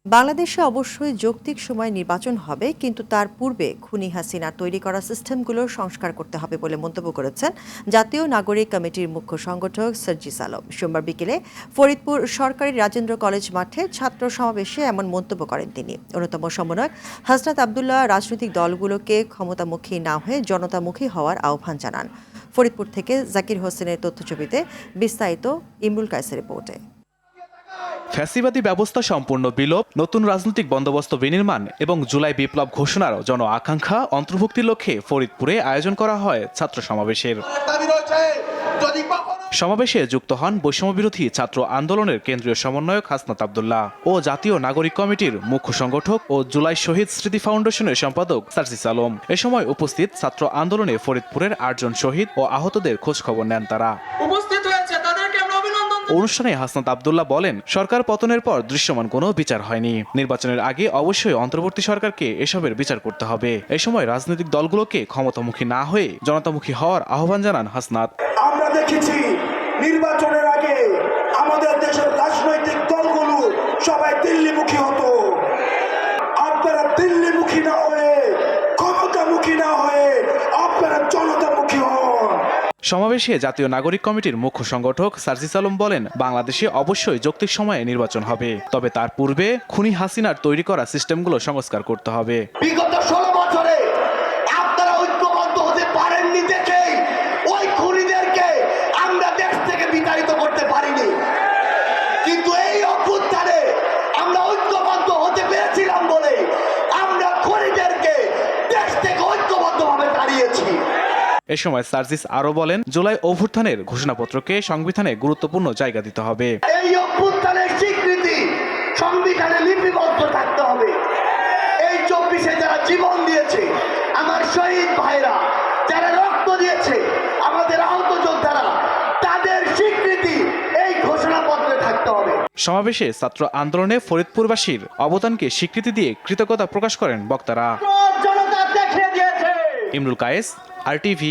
বাংলাদেশে অবশ্যই যৌক্তিক সময়ে নির্বাচন হবে, কিন্তু তার পূর্বে খুনি হাসিনার তৈরি করা সিস্টেমগুলোর সংস্কার করতে হবে বলে মন্তব্য করেছেন জাতীয় নাগরিক কমিটির মুখ্য সংগঠক সার্জিস আলম। সোমবার বিকেলে ফরিদপুর সরকারি রাজেন্দ্র কলেজ মাঠে ছাত্র সমাবেশে এমন মন্তব্য করেন তিনি। অন্যতম সমন্বয়ক হাসনাত আবদুল্লাহ রাজনৈতিক দলগুলোকে ক্ষমতামুখী না হয়ে জনতামুখী হওয়ার আহ্বান জানান। ফরিদপুর থেকে জাকির হোসেনের তথ্যছবিতে বিস্তারিত ইমরুল কায়েসের রিপোর্টে। ফ্যাসিবাদী ব্যবস্থা সম্পূর্ণ বিলোপ, নতুন রাজনৈতিক বন্দোবস্ত বিনির্মাণ এবং জুলাই বিপ্লব ঘোষণার জন আকাঙ্ক্ষা অন্তর্ভুক্তির লক্ষ্যে ফরিদপুরে আয়োজন করা হয় ছাত্র সমাবেশের। সমাবেশে যুক্ত হন বৈষম্যবিরোধী ছাত্র আন্দোলনের কেন্দ্রীয় সমন্বয়ক হাসনাত আবদুল্লাহ ও জাতীয় নাগরিক কমিটির মুখ্য সংগঠক ও জুলাই শহীদ স্মৃতি ফাউন্ডেশনের সম্পাদক সার্জিস আলম। এ সময় উপস্থিত ছাত্র আন্দোলনে ফরিদপুরের 8 জন শহীদ ও আহতদের খোঁজ খবর নেন তারা। অনুষ্ঠানে হাসনাত আবদুল্লাহ বলেন, সরকার পতনের পর দৃশ্যমান কোনো বিচার হয়নি। নির্বাচনের আগে অবশ্যই অন্তর্বর্তী সরকারকে এসবের বিচার করতে হবে। এই সময় রাজনৈতিক দলগুলোকে ক্ষমতামুখী না হয়ে জনতামুখী হওয়ার আহ্বান জানান হাসনাত। আমরা দেখেছি নির্বাচনের আগে আমাদের দেশের রাজনৈতিক দলগুলো সবাই দিল্লিমুখী হতো। আপনারা দিল্লিমুখী না হয়ে, ক্ষমতামুখী না হয়ে আপনারা জনতামুখী হন। সমাবেশে জাতীয় নাগরিক কমিটির মুখ্য সংগঠক সার্জিস আলম বলেন, বাংলাদেশে অবশ্যই যৌক্তিক সময়ে নির্বাচন হবে, তবে তার পূর্বে খুনি হাসিনার তৈরি করা সিস্টেমগুলো সংস্কার করতে হবে। বিগত 16 বছরে আপনারা ঐক্যবদ্ধ হতে পারেননি দেখেই ওই খুনিদেরকে আমরা দেশ থেকে বিতাড়িত করতে পারিনি, কিন্তু এই অভ্যুত্থানে আমরা ঐক্যবদ্ধ হতে পেরেছিলাম বলে আমরা খুনিদেরকে দেশ থেকে ঐক্যবদ্ধভাবে তাড়িয়েছি। এ সময় সার্জিস আরো বলেন, জুলাই অভ্যুত্থানের ঘোষণাপত্রকে সংবিধানে গুরুত্বপূর্ণ জায়গা দিতে হবে। এই অভ্যুত্থানের স্বীকৃতি সংবিধানে লিপিবদ্ধ থাকতে হবে। এই 24-এ যারা জীবন দিয়েছে, আমার শহীদ ভাইরা যারা রক্ত দিয়েছে, আমাদের আহত যোদ্ধারা, তাদের স্বীকৃতি এই ঘোষণাপত্রে থাকতে হবে। সমাবেশে ছাত্র আন্দোলনে ফরিদপুরবাসীর অবদানকে স্বীকৃতি দিয়ে কৃতজ্ঞতা প্রকাশ করেন বক্তারা। জনতা দেখিয়ে দিয়েছে। ইমরুল কায়েস, RTV।